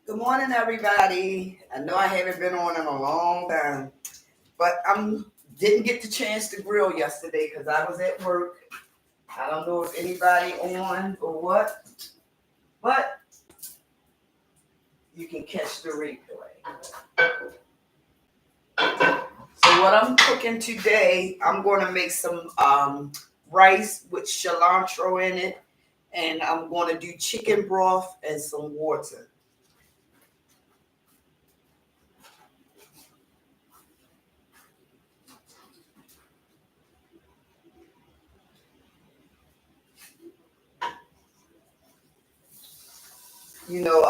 Good morning, everybody. I know I haven't been on in a long time, but I didn't get the chance to grill yesterday because I was at work. I don't know if anybody on or what, but you can catch the replay. So what I'm cooking today, I'm going to make some rice with cilantro in it, and I'm going to do chicken broth and some water. You know,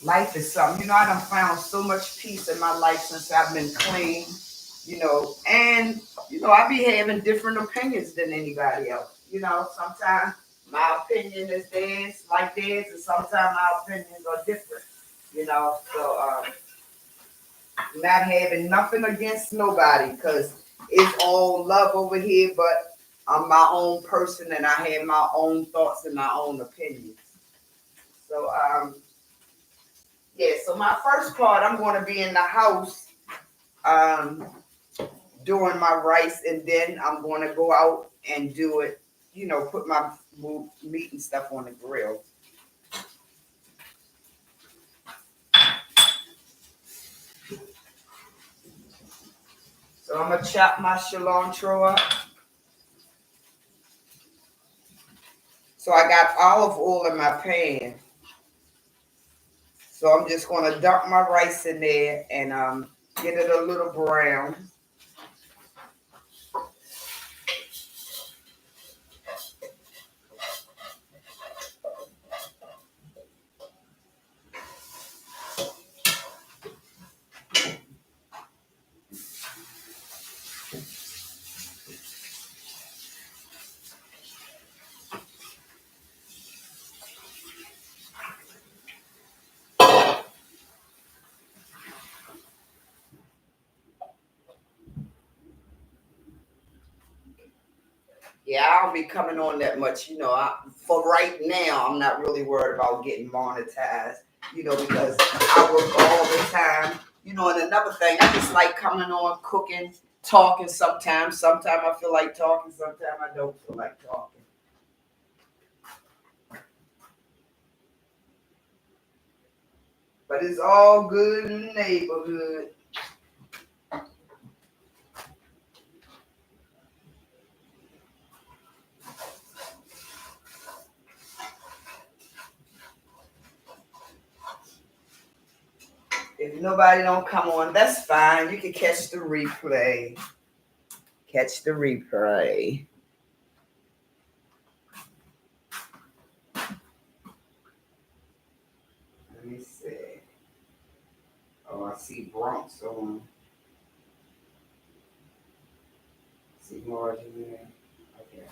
life is something. I done found so much peace in my life since I've been clean, and I be having different opinions than anybody else. Sometimes my opinion is theirs, like theirs, and sometimes my opinions are different. So not having nothing against nobody because it's all love over here, but I'm my own person and I have my own thoughts and my own opinions. So yeah, so my first part, I'm going to be in the house um, doing my rice, and then I'm going to go out and do it, put my meat and stuff on the grill. So I'm going to chop my cilantro up. So I got olive oil in my pan. So I'm just going to dump my rice in there and get it a little brown. Yeah, I don't be coming on that much. For right now, I'm not really worried about getting monetized, because I work all the time. And another thing, I just like coming on, cooking, talking sometimes. Sometimes I feel like talking, sometimes I don't feel like talking. But it's all good in the neighborhood. If nobody don't come on, that's fine. You can catch the replay. Catch the replay. Let me see. Oh, I see Bronx on. See Margin there. Okay.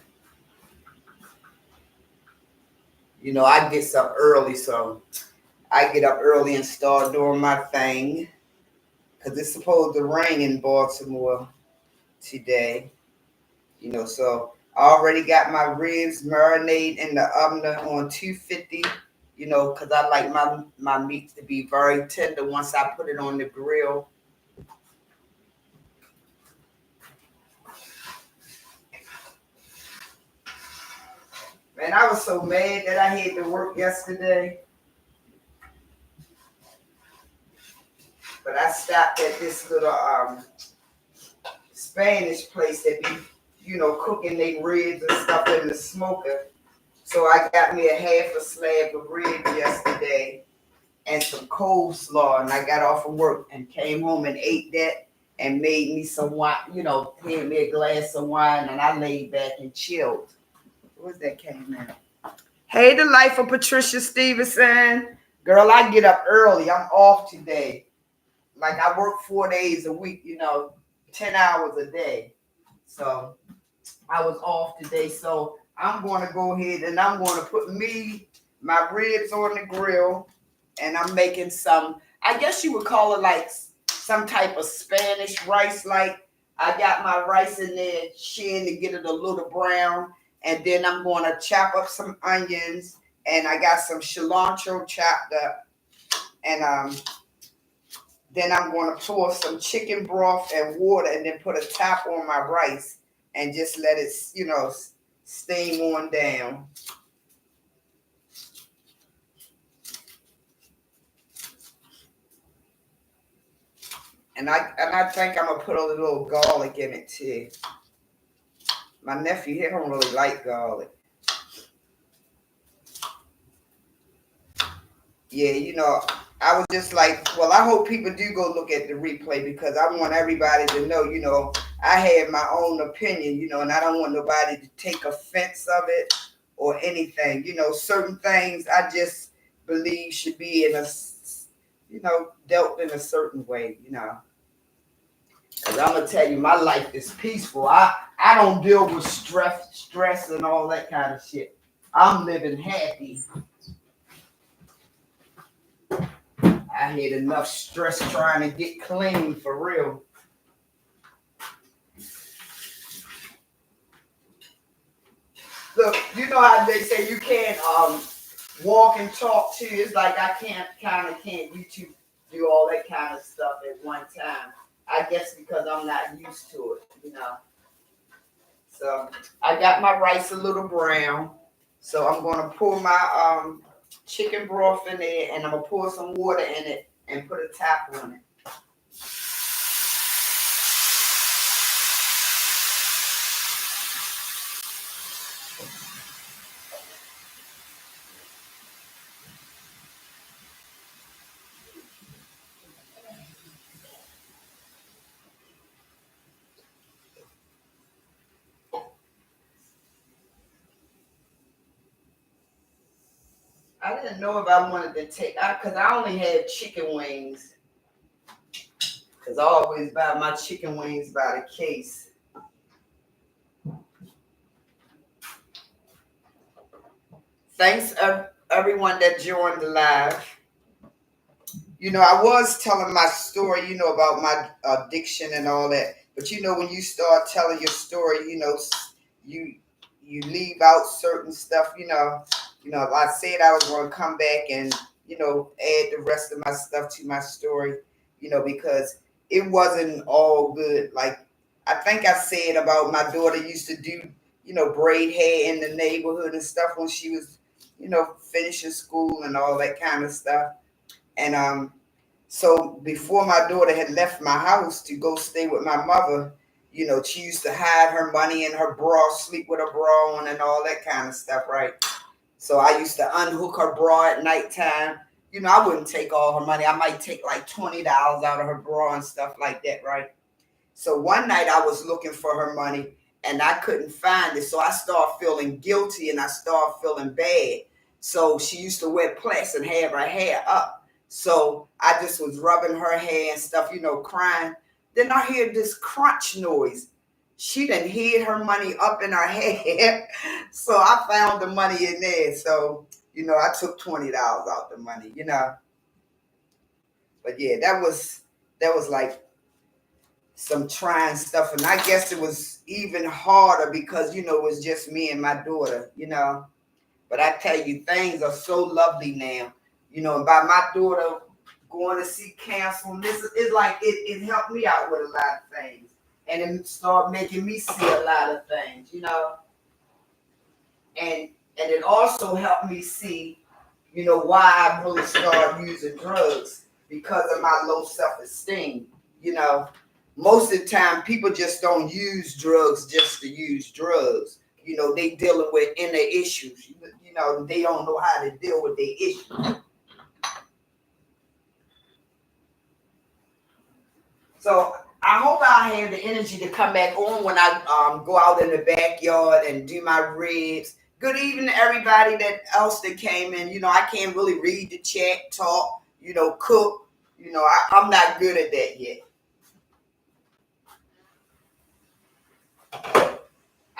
I get up early, so I get up early and start doing my thing because it's supposed to rain in Baltimore today. So I already got my ribs marinade in the oven on 250. Because I like my meat to be very tender once I put it on the grill. Man, I was so mad that I had to work yesterday. But I stopped at this little Spanish place that be, cooking their ribs and stuff in the smoker. So I got me a half a slab of ribs yesterday and some coleslaw, and I got off of work and came home and ate that and made me some wine, had me a glass of wine, and I laid back and chilled. What was that came in? Hey, the life of Patricia Stevenson. Girl, I get up early. I'm off today. Like I work 4 days a week, 10 hours a day. So I was off today. So I'm going to go ahead and I'm going to put my ribs on the grill, and I'm making some, I guess you would call it like some type of Spanish rice. Like I got my rice in there, to get it a little brown. And then I'm going to chop up some onions and I got some cilantro chopped up, and then I'm going to pour some chicken broth and water, and then put a top on my rice, and just let it, steam on down. And I think I'm gonna put a little garlic in it too. My nephew, he don't really like garlic. Yeah, I was just like, well, I hope people do go look at the replay, because I want everybody to know, I have my own opinion, and I don't want nobody to take offense of it or anything. Certain things I just believe should be dealt in a certain way. Because I'm gonna tell you, my life is peaceful. I don't deal with stress and all that kind of shit. I'm living happy. I had enough stress trying to get clean for real. Look, you know how they say you can't walk and talk too. It's like I can't YouTube do all that kind of stuff at one time. I guess because I'm not used to it. So I got my rice a little brown. So I'm gonna pour my chicken broth in there, and I'm gonna pour some water in it and put a tap on it. I didn't know if I wanted to take, because I only had chicken wings. Because I always buy my chicken wings by the case. Thanks everyone that joined the live. I was telling my story, about my addiction and all that. But when you start telling your story, you you leave out certain stuff. I said I was going to come back and add the rest of my stuff to my story. Because it wasn't all good. Like I think I said about my daughter used to do, braid hair in the neighborhood and stuff when she was, finishing school and all that kind of stuff. And so before my daughter had left my house to go stay with my mother, she used to hide her money in her bra, sleep with her bra on, and all that kind of stuff, right? So I used to unhook her bra at nighttime. I wouldn't take all her money. I might take like $20 out of her bra and stuff like that, right? So one night I was looking for her money and I couldn't find it. So I started feeling guilty and I started feeling bad. So she used to wear plaits and have her hair up. So I just was rubbing her hair and stuff, crying. Then I hear this crunch noise. She done hid her money up in her hair. So I found the money in there. So, I took $20 out the money. But yeah, that was like some trying stuff. And I guess it was even harder because, it was just me and my daughter. But I tell you, things are so lovely now. And by my daughter going to see counsel, this is like it helped me out with a lot of things. And it started making me see a lot of things. And it also helped me see, why I really started using drugs because of my low self-esteem. Most of the time people just don't use drugs just to use drugs. They dealing with inner issues. They don't know how to deal with their issues. So I hope I have the energy to come back on when I go out in the backyard and do my ribs. Good evening to everybody that came in. I can't really read the chat, talk, cook. I'm not good at that yet.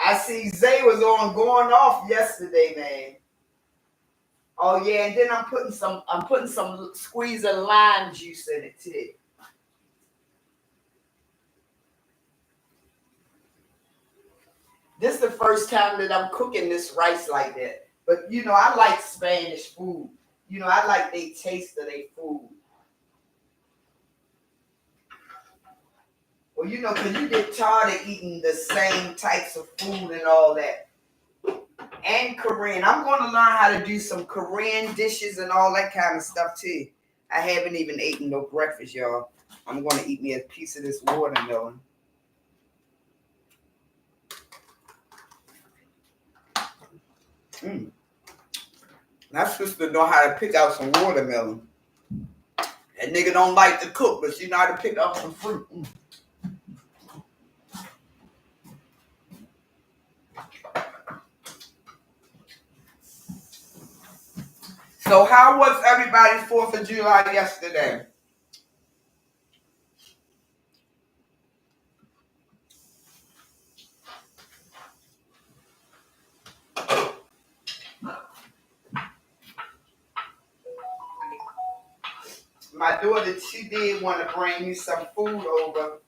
I see Zay was going off yesterday, man. Oh yeah, and then I'm putting some squeeze of lime juice in it too. This is the first time that I'm cooking this rice like that. But you know, I like Spanish food. You know, I like they taste of their food. Well, you know, because you get tired of eating the same types of food and all that. And Korean. I'm going to learn how to do some Korean dishes and all that kind of stuff too. I haven't even eaten no breakfast, y'all. I'm going to eat me a piece of this watermelon. Mm. My sister know how to pick out some watermelon. That nigga don't like to cook, but she know how to pick out some fruit. Mm. So how was everybody's 4th of July yesterday? My daughter, she did want to bring me some food over.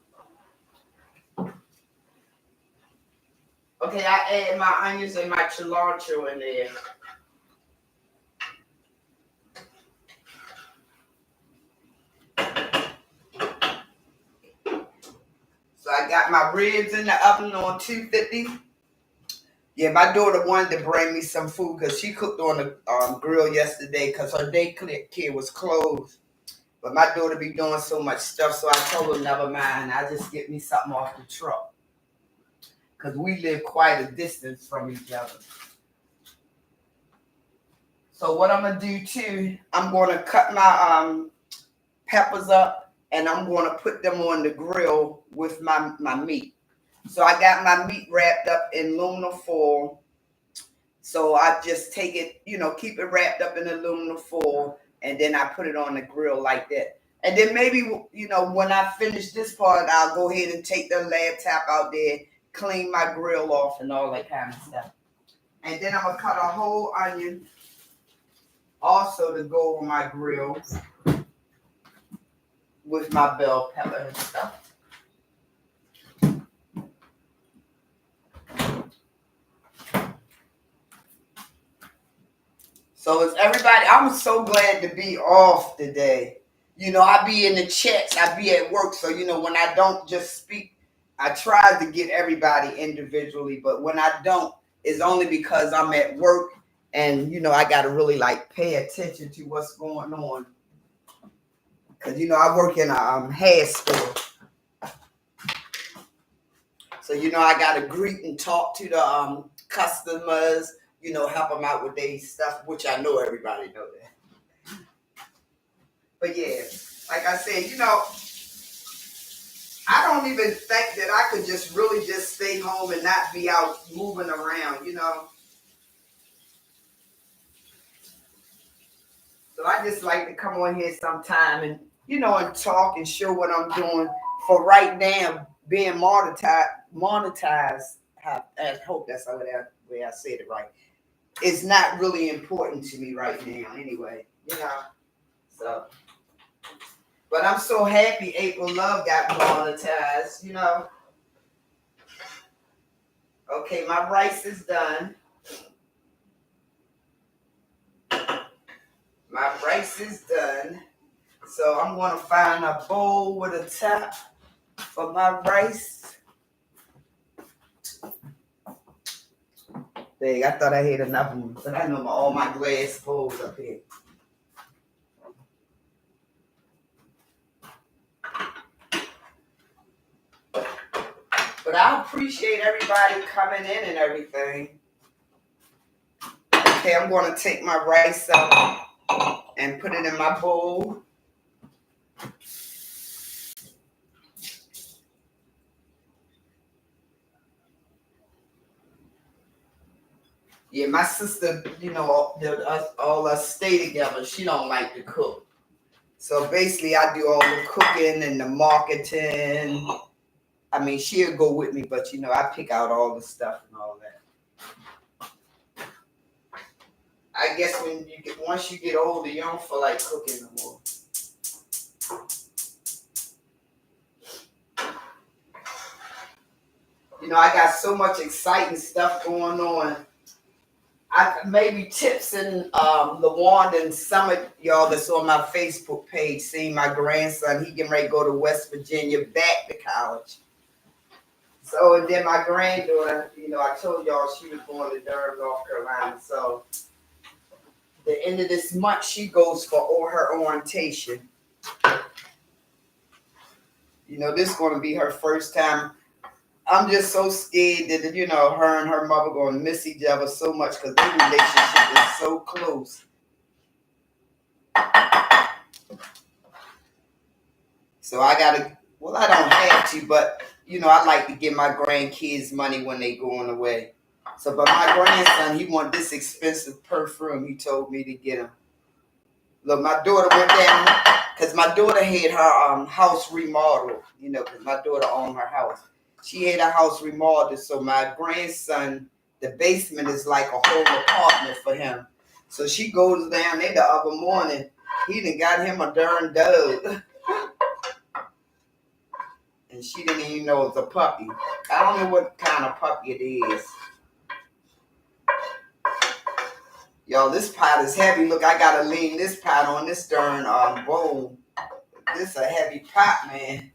Okay, I add my onions and my cilantro in there. So I got my ribs in the oven on 250. Yeah, my daughter wanted to bring me some food because she cooked on the grill yesterday because her daycare was closed. But my daughter be doing so much stuff, so I told her never mind. I just get me something off the truck because we live quite a distance from each other. So what I'm gonna do too, I'm gonna cut my peppers up and I'm gonna put them on the grill with my meat. So I got my meat wrapped up in aluminum foil. So I just take it, you know, keep it wrapped up in aluminum foil, and then I put it on the grill like that. And then maybe, you know, when I finish this part, I'll go ahead and take the laptop out there, clean my grill off and all that kind of stuff. And then I'm gonna cut a whole onion also to go on my grill with my bell pepper and stuff. So is everybody, I'm so glad to be off today. You know, I be in the chats, I be at work. So, you know, when I don't just speak, I try to get everybody individually. But when I don't, it's only because I'm at work and, you know, I got to really like pay attention to what's going on. Because, you know, I work in a hair store. So, you know, I got to greet and talk to the customers, you know, help them out with their stuff, which I know everybody know that. But yeah, like I said, you know, I don't even think that I could just really just stay home and not be out moving around, you know. So I just like to come on here sometime and, you know, and talk and show what I'm doing. For right now, being monetized, I hope that's the way I said it right. It's not really important to me right now anyway, you know. So, but I'm so happy April Love got monetized, you know. Okay, my rice is done. My rice is done. So I'm going to find a bowl with a top for my rice. Dang, I thought I had enough of them, but I know all my glass bowls up here. But I appreciate everybody coming in and everything. Okay, I'm going to take my rice up and put it in my bowl. Yeah, my sister, you know, all us stay together. She don't like to cook. So basically, I do all the cooking and the marketing. I mean, she'll go with me, but you know, I pick out all the stuff and all that. I guess once you get older, you don't feel like cooking no more. You know, I got so much exciting stuff going on. maybe Tips and LaWanda and some of y'all that's on my Facebook page seen my grandson. He getting ready to go to West Virginia back to college. So, and then my granddaughter, I told y'all she was going to Durham, North Carolina. So, the end of this month, she goes for all her orientation. This is going to be her first time. I'm just so scared that, her and her mother going to miss each other so much because their relationship is so close. So I got to, I don't have to, but, I like to give my grandkids money when they going away. So, but my grandson, he want this expensive perfume. He told me to get him. Look, my daughter went down because my daughter had her house remodeled, because my daughter owned her house. She had a house remodeled, so my grandson, the basement is like a whole apartment for him. So she goes down there the other morning. He done got him a darn dog. And she didn't even know it was a puppy. I don't know what kind of puppy it is. Yo, this pot is heavy. Look, I gotta lean this pot on this darn bowl. This is a heavy pot, man.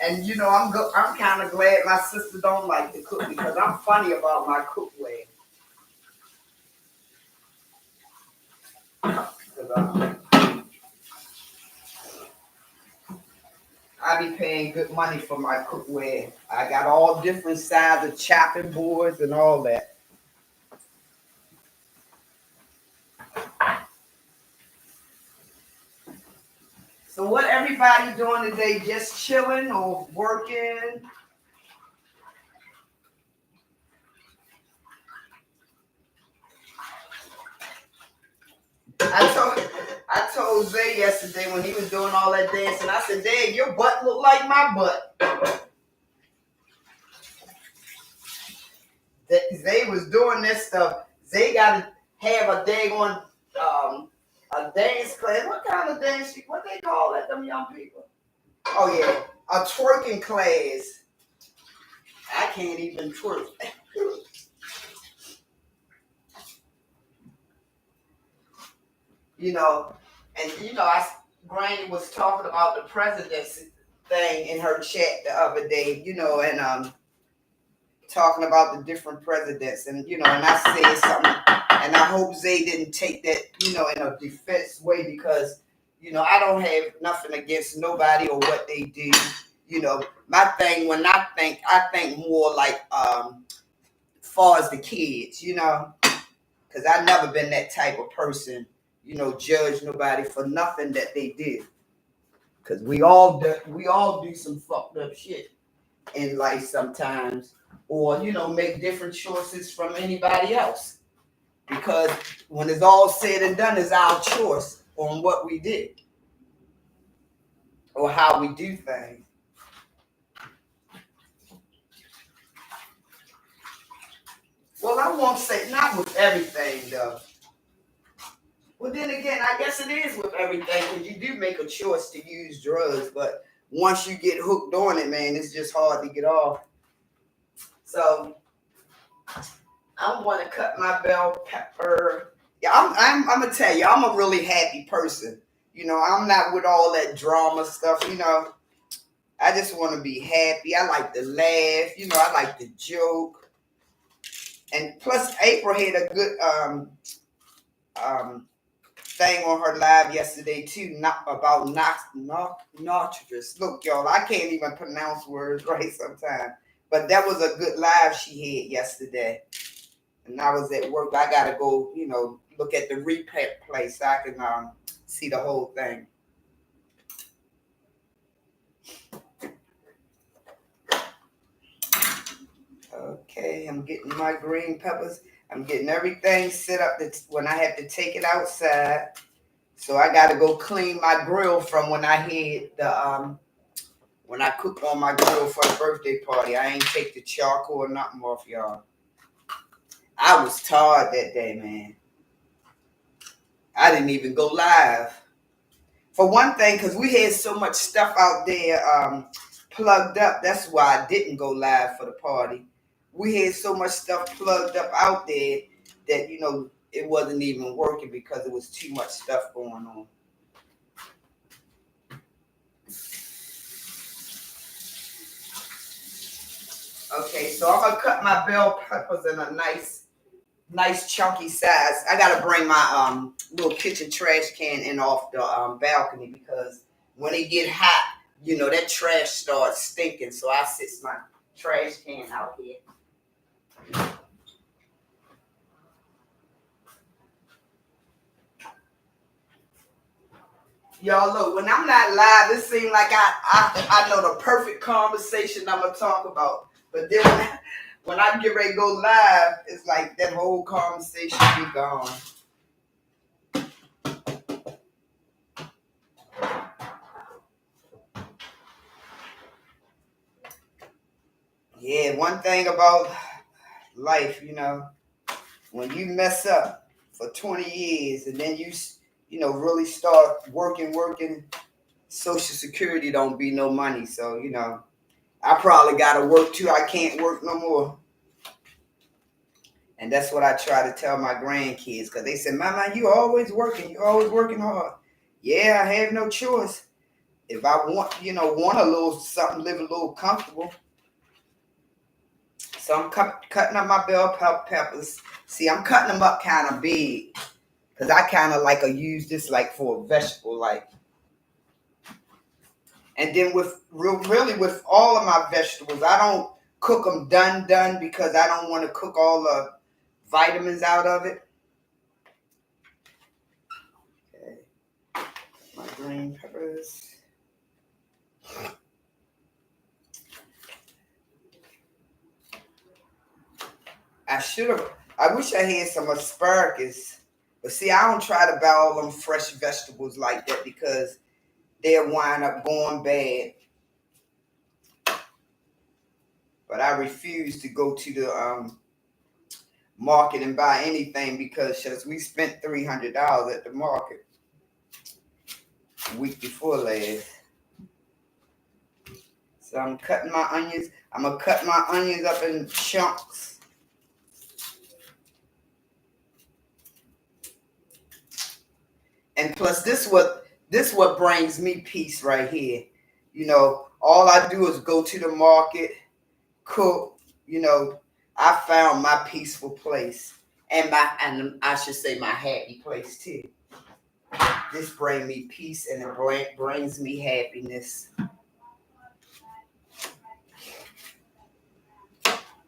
And I'm kind of glad my sister don't like to cook because I'm funny about my cookware. I be paying good money for my cookware. I got all different sizes of chopping boards and all that. So what everybody doing today? Just chilling or working? I told Zay yesterday when he was doing all that dancing, I said, Dad, your butt look like my butt. Zay was doing this stuff. Zay got to have a daggone a dance class. What kind of dance? What they call that, them young people? Oh, yeah. A twerking class. I can't even twerk. Granny was talking about the presidency thing in her chat the other day, and talking about the different presidents, and and I said something, and I hope Zay didn't take that, in a defense way because, I don't have nothing against nobody or what they do. My thing when I think more like far as the kids, because I've never been that type of person, judge nobody for nothing that they did. Because we all do some fucked up shit in life sometimes, or make different choices from anybody else. Because when it's all said and done, it's our choice on what we did or how we do things. Well, I won't say not with everything though. Well, then again, I guess it is with everything because you do make a choice to use drugs, but once you get hooked on it, man, it's just hard to get off. So I want to cut my bell pepper. Yeah, I'm gonna tell you, I'm a really happy person. I'm not with all that drama stuff. I just want to be happy. I like to laugh. I like to joke. And plus, April had a good thing on her live yesterday too, not about nitrous. Look, y'all, I can't even pronounce words right sometimes. But that was a good live she had yesterday. And I was at work. I gotta go, look at the replay so I can see the whole thing. Okay, I'm getting my green peppers. I'm getting everything set up when I have to take it outside. So I got to go clean my grill from when I had when I cooked on my grill for the birthday party. I ain't take the charcoal or nothing off, y'all. I was tired that day, man. I didn't even go live. For one thing, because we had so much stuff out there plugged up. That's why I didn't go live for the party. We had so much stuff plugged up out there that, it wasn't even working because it was too much stuff going on. Okay, so I'm gonna cut my bell peppers in a nice chunky size. I gotta bring my little kitchen trash can in off the balcony because when it get hot, that trash starts stinking. So I sit my trash can out here. Y'all look, when I'm not live, it seems like I know the perfect conversation I'm gonna talk about. But then when I get ready to go live, it's like that whole conversation be gone. Yeah, one thing about life, when you mess up for 20 years and then you really start working, Social Security don't be no money. So, I probably got to work too. I can't work no more. And that's what I try to tell my grandkids because they said, Mama, you always working. You always working hard. Yeah, I have no choice. If I want a little something, live a little comfortable. So I'm cutting up my bell peppers. See, I'm cutting them up kind of big because I kind of like to use this like for a vegetable, like. And then really with all of my vegetables, I don't cook them done because I don't want to cook all the vitamins out of it. Okay, my green peppers. I wish I had some asparagus. But see, I don't try to buy all them fresh vegetables like that because they'll wind up going bad. But I refuse to go to the market and buy anything because we spent $300 at the market the week before last. So I'm cutting my onions. I'm gonna cut my onions up in chunks. And plus, this what brings me peace right here. All I do is go to the market, cook. I found my peaceful place, and I should say my happy place too. This brings me peace, and it brings me happiness.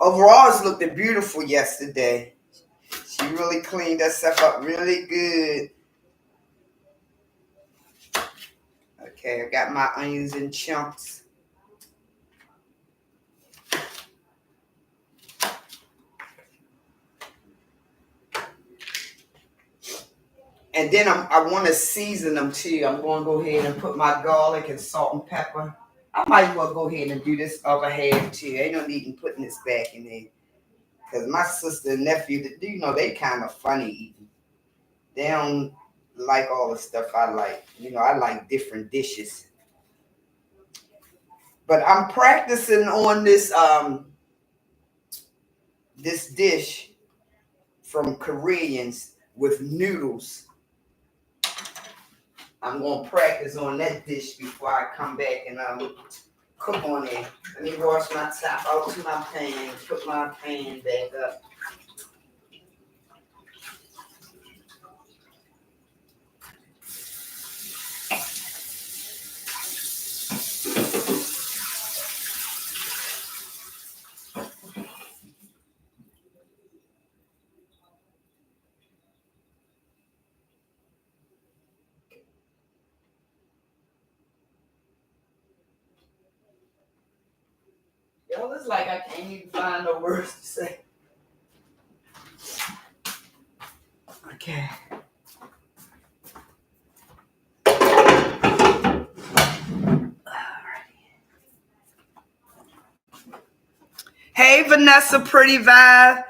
Overall, it's looked beautiful yesterday. She really cleaned that stuff up really good. Okay, I got my onions in chunks. And then I want to season them too. I'm going to go ahead and put my garlic and salt and pepper. I might as well go ahead and do this other half too. Ain't no need in putting this back in there. Because my sister and nephew, they kind of funny eating. They don't like all the stuff I like. I like different dishes. But I'm practicing on this dish from Koreans with noodles. I'm gonna practice on that dish before I come back and cook on it. Let me wash my top out to my pan, put my pan back up. Yo, it's like I can't even find no words to say. Okay. Hey, Vanessa, pretty vibe.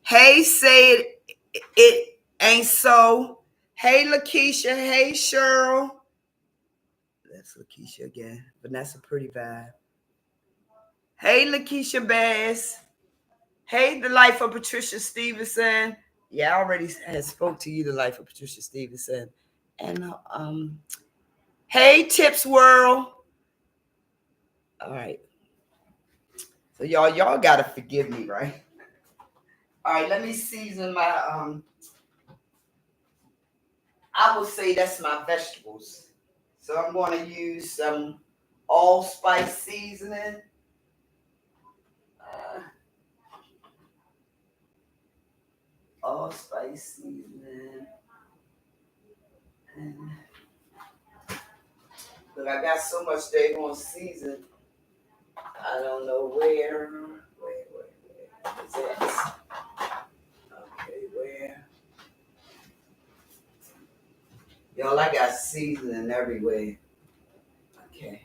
Hey, say it ain't so. Hey, Lakeisha. Hey, Cheryl. It's Lakeisha again. Vanessa Pretty Vibe. Hey, Lakeisha Bass. Hey, the life of Patricia Stevenson. Yeah, I already had spoke to you, the life of Patricia Stevenson. And hey, Tips World. All right. So y'all gotta forgive me, right? All right, let me season my I would say that's my vegetables. So I'm going to use some allspice seasoning. Uh, Allspice seasoning. And look, I got so much they going to season. I don't know where. Is it? Okay, where? Y'all, I got seasoning everywhere. Okay.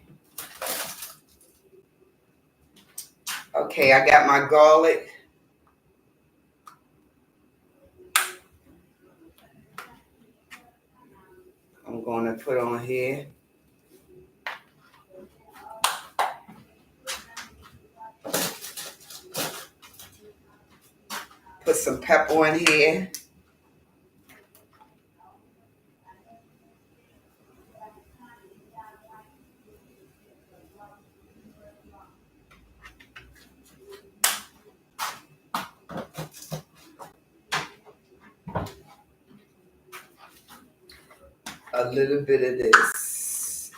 Okay, I got my garlic. I'm going to put on here. Put some pepper in here. A little bit of this.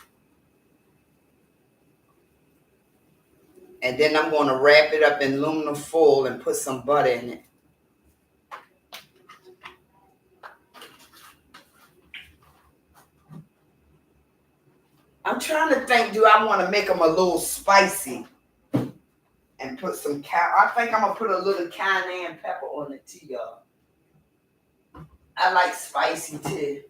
And then I'm going to wrap it up in aluminum foil and put some butter in it. I'm trying to think, do I want to make them a little spicy and put some I think I'm going to put a little cayenne pepper on it too, y'all. I like spicy too.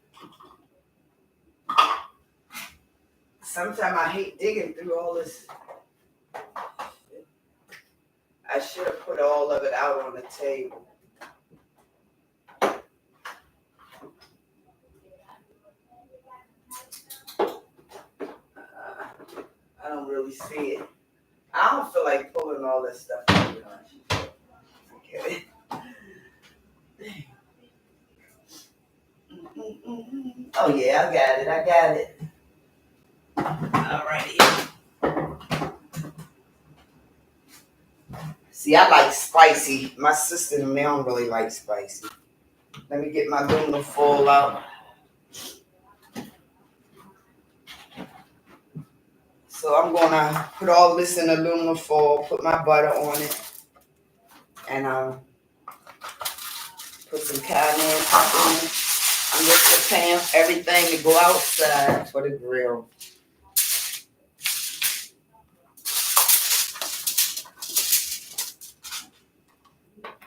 Sometimes I hate digging through all this. I should have put all of it out on the table. I don't really see it. I don't feel like pulling all this stuff out. Okay. Oh yeah, I got it. Alrighty. See, I like spicy. My sister and me don't really like spicy. Let me get my aluminum foil out. So I'm gonna put all this in aluminum foil, put my butter on it, and put some cayenne pepper in it. I'm just preparing everything to go outside for the grill.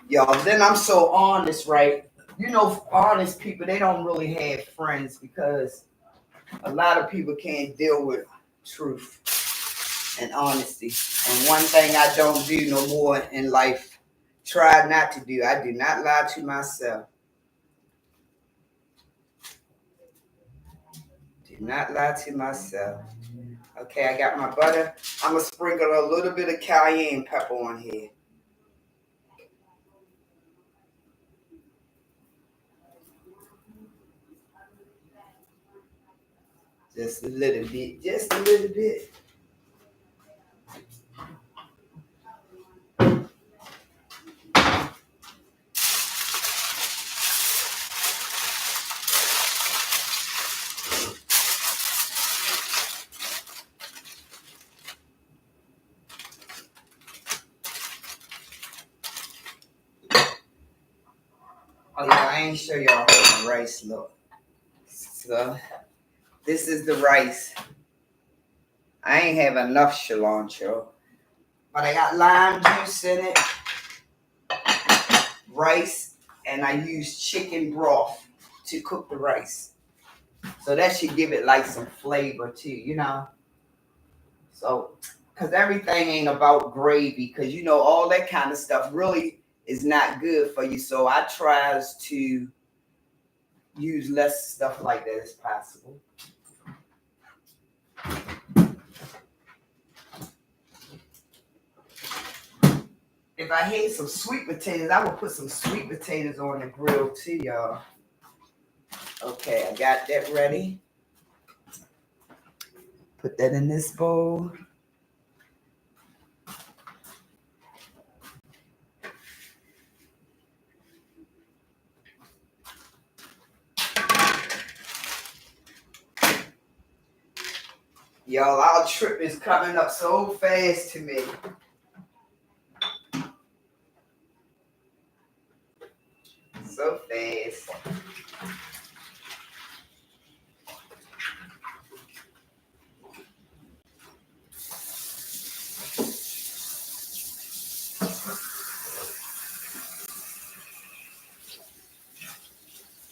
Y'all, then I'm so honest, right? You know, honest people, they don't really have friends because a lot of people can't deal with truth and honesty. And one thing I don't do no more in life, try not to do, I do not lie to myself. Do not lie to myself. Okay, I got my butter. I'm going to sprinkle a little bit of cayenne pepper on here. Just a little bit, just a little bit. Oh yeah, I ain't sure y'all how the rice look. So this is the rice. I ain't have enough cilantro, but I got lime juice in it, rice, and I use chicken broth to cook the rice. So that should give it like some flavor too, you know. So, because everything ain't about gravy, because you know all that kind of stuff really is not good for you. So I tries to use less stuff like that as possible. if I had some sweet potatoes, I would put some sweet potatoes on the grill too, y'all. Okay, I got that ready. Put that in this bowl. Y'all, our trip is coming up so fast to me. So fast.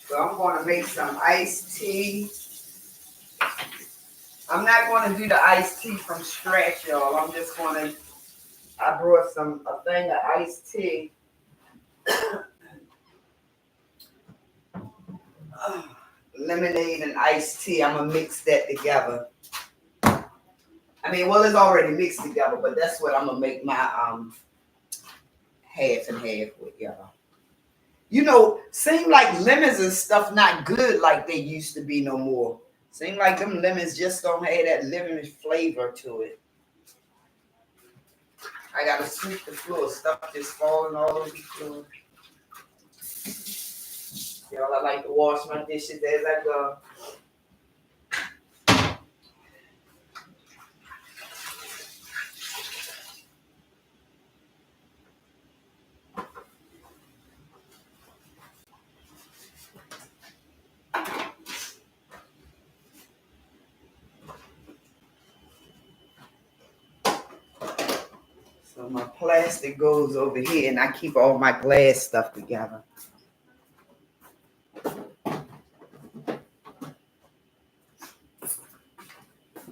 So I'm going to make some iced tea. I'm not going to do the iced tea from scratch, y'all. I'm just going to, I brought a thing of iced tea. Lemonade and iced tea. I'm going to mix that together. I mean, well, it's already mixed together, but that's what I'm going to make my half and half with, y'all. You know, seem like lemons and stuff not good like they used to be no more. Seem like them lemons just don't have that lemon flavor to it. I gotta sweep the floor. Stuff just falling all over the floor. Y'all, I like to wash my dishes as I go. So my plastic goes over here and I keep all my glass stuff together.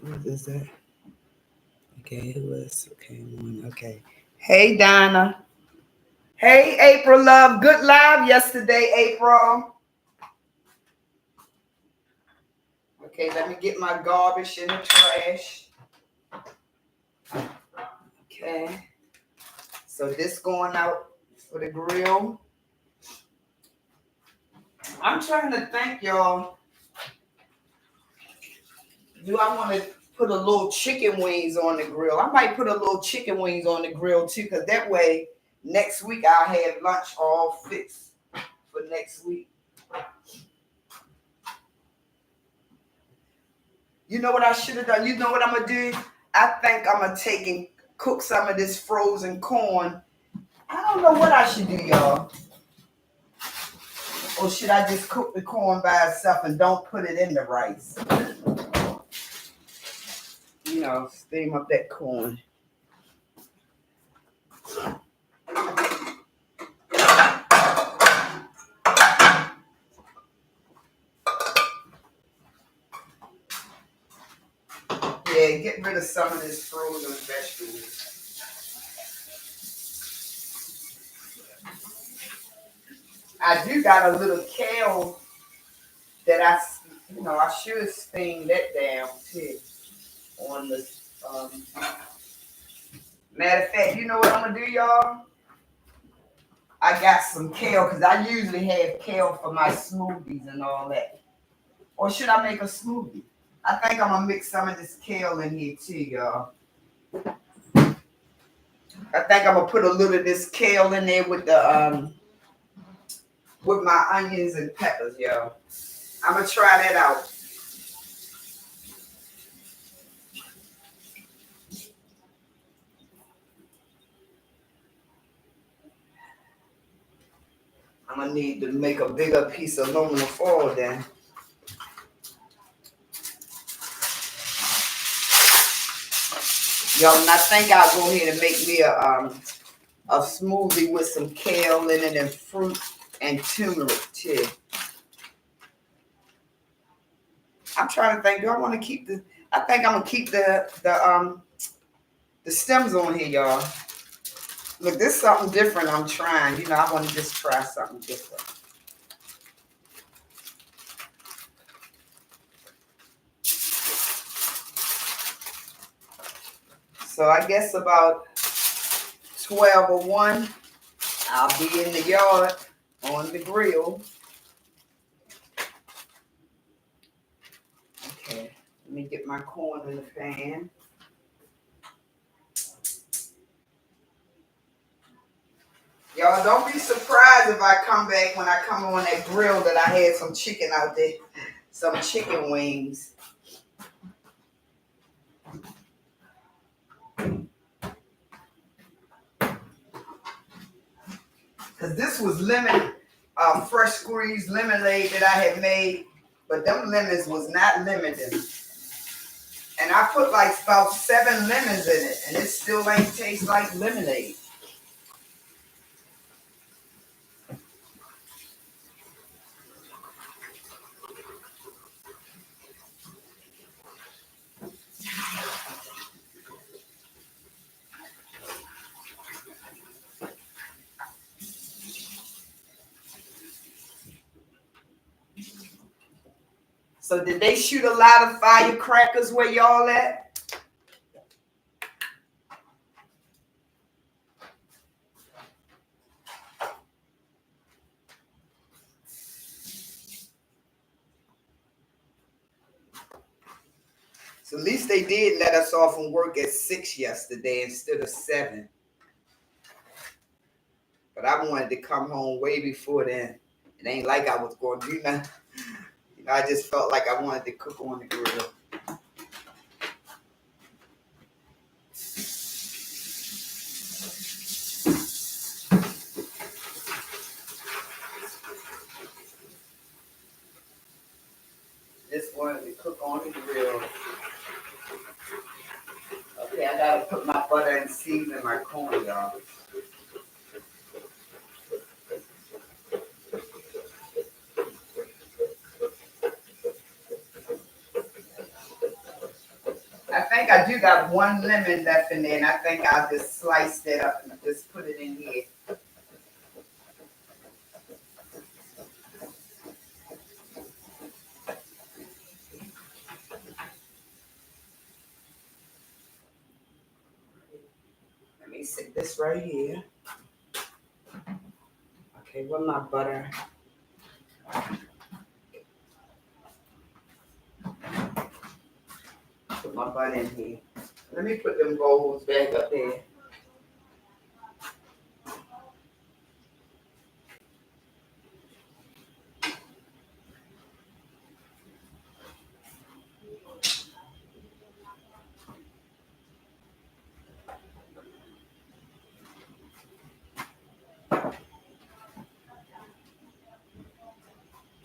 What is that? Okay, who is? Okay. Hey, Donna. Hey, April Love. Good live yesterday, April. Okay, let me get my garbage in the trash. Okay. So this going out for the grill. I'm trying to think, y'all. Do I want to put a little chicken wings on the grill? I might put a little chicken wings on the grill too, because that way next week I'll have lunch all fixed for next week. You know what I should have done? You know what I'm going to do? I think I'm going to take and cook some of this frozen corn. I don't know what I should do, y'all. Or should I just cook the corn by itself and don't put it in the rice? You know, steam up that corn. Yeah, get rid of some of this frozen vegetables. I do got a little kale that I should steam that down too. On the matter of fact, you know what I'm gonna do, y'all? I got some kale because I usually have kale for my smoothies and all that. Or should I make a smoothie? I think I'm gonna mix some of this kale in here too, y'all. I think I'm gonna put a little of this kale in there with the with my onions and peppers, y'all. I'm gonna try that out. I'm gonna need to make a bigger piece of aluminum foil then. Y'all, and I think I'll go ahead and make me a smoothie with some kale in it and fruit and turmeric too. I'm trying to think. Do I want to keep the? I think I'm gonna keep the stems on here, y'all. Look, this is something different. I'm trying. You know, I want to just try something different. So I guess about 12:01. I'll be in the yard on the grill. Okay, let me get my corn in the pan. Y'all don't be surprised if I come back when I come on that grill that I had some chicken out there, some chicken wings. Cause this was lemon, fresh squeezed lemonade that I had made, but them lemons was not limited. And I put like about 7 lemons in it, and it still ain't taste like lemonade. So did they shoot a lot of firecrackers where y'all at? So at least they did let us off from work at 6 yesterday instead of 7. But I wanted to come home way before then. It ain't like I was going to do nothing. You know, I just felt like I wanted to cook on the grill. Just wanted to cook on the grill. Okay, I gotta put my butter and season my corn, y'all. I think I do got 1 lemon left in there, and I think I'll just slice that up and just put it in here. Let me sit this right here. Okay, with my butter. Put my butter in here. Let me put them bowls back up there.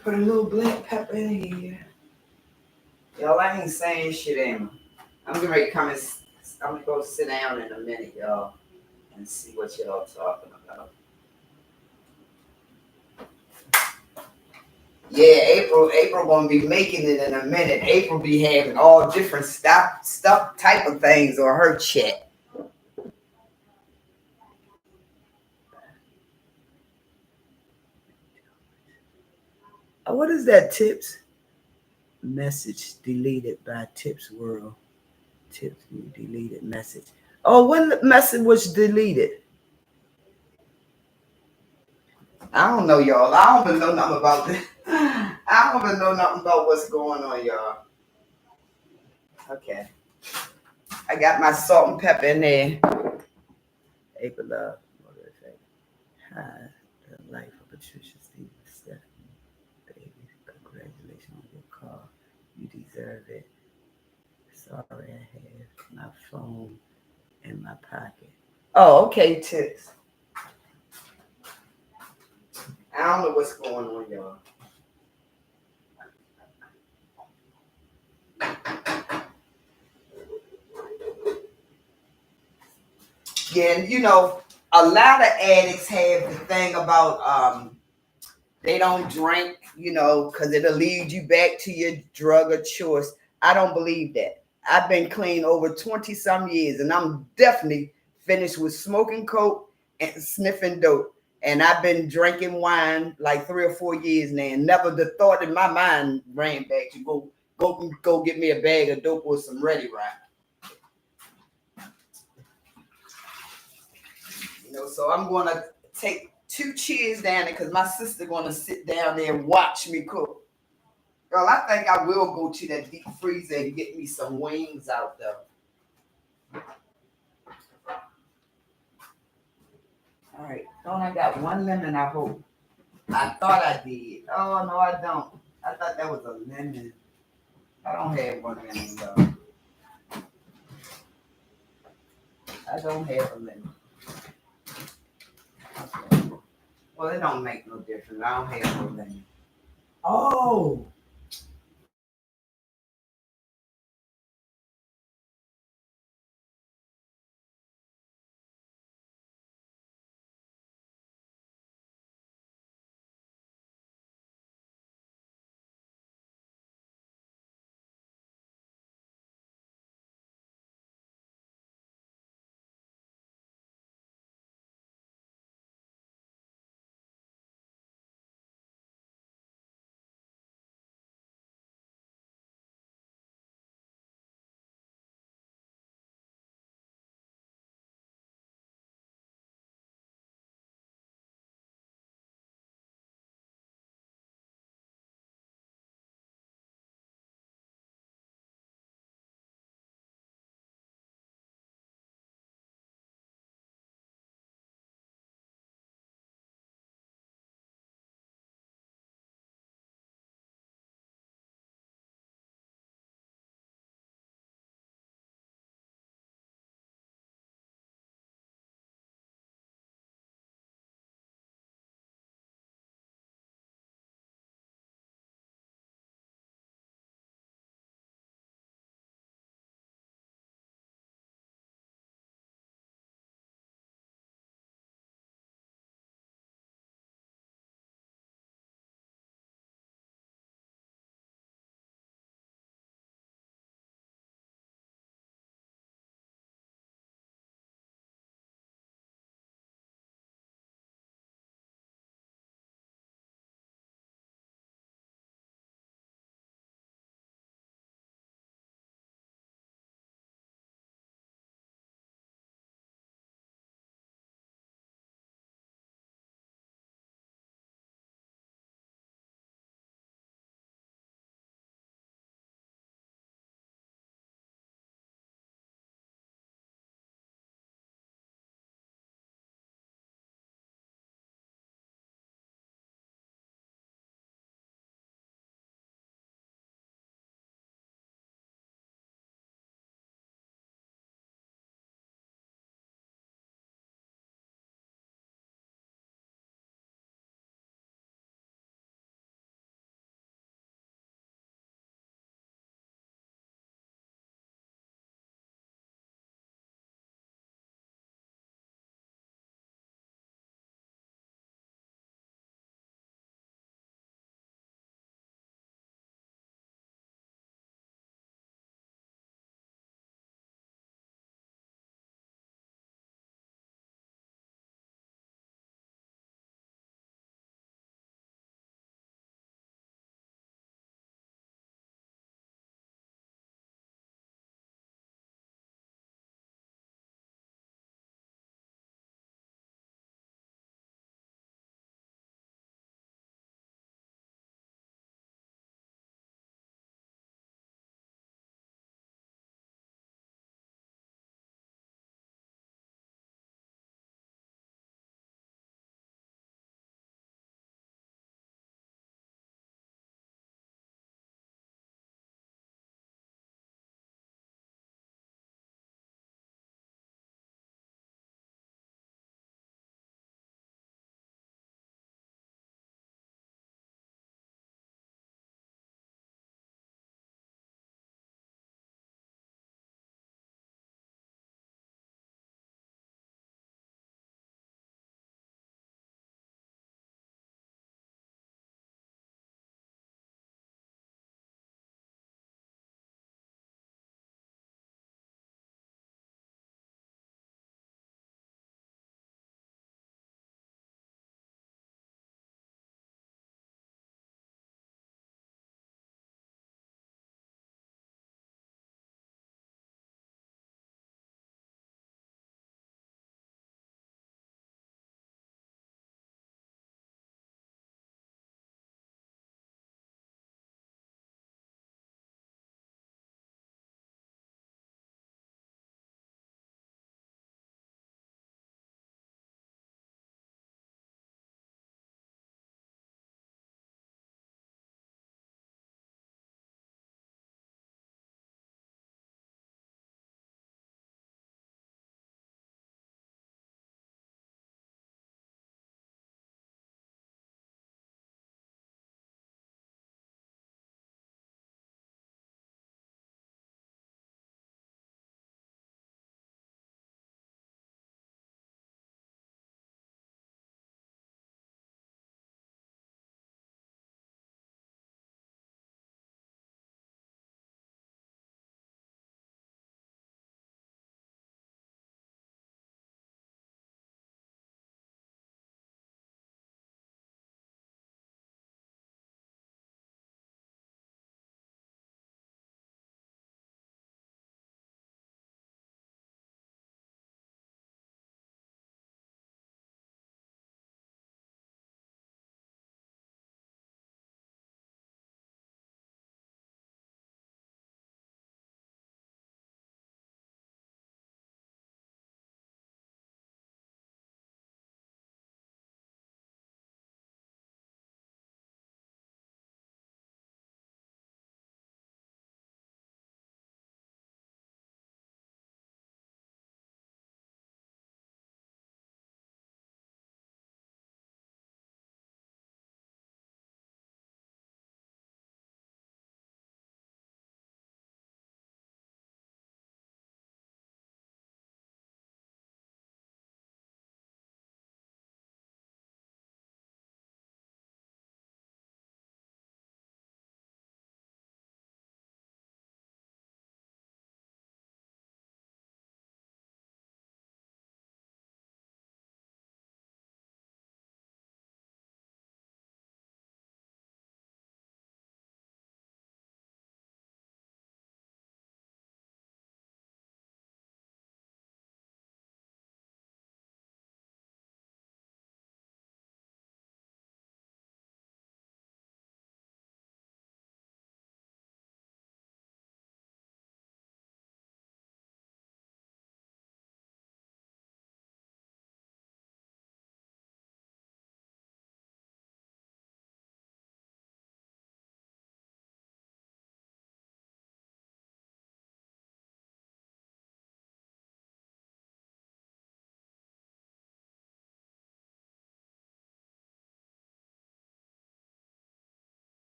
Put a little black pepper in here. Y'all, I ain't saying shit, am I? I'm getting ready to come and I'm gonna go sit down in a minute, y'all, and see what y'all talking about. Yeah, April gonna be making it in a minute. April be having all different stuff type of things on her chat. Oh, what is that, Tips? Message deleted by Tips World. Tips, you deleted message. Oh, when the message was deleted? I don't know, y'all. I don't even know nothing about this. I don't even know nothing about what's going on, y'all. Okay. I got my salt and pepper in there. April love. Hi, the life of Patricia Stevens. Stephanie, baby, congratulations on your call. You deserve it. Sorry, I have my phone in my pocket. Oh, okay, Tips. I don't know what's going on, y'all. Yeah, and you know, a lot of addicts have the thing about they don't drink, you know, because it'll lead you back to your drug of choice. I don't believe that. I've been clean over 20 some years, and I'm definitely finished with smoking coke and sniffing dope. And I've been drinking wine like 3 or 4 years now, and never the thought in my mind ran back to go get me a bag of dope or some Ready Rock. So I'm gonna take 2 chairs down there because my sister gonna sit down there and watch me cook. Girl, I think I will go to that deep freezer and get me some wings out there. All right, don't I got 1 lemon? I hope. I thought I did. Oh no, I don't. I thought that was a lemon. I don't have 1 lemon though. I don't have a lemon. Okay. Well, it don't make no difference. I don't have no lemon. Oh,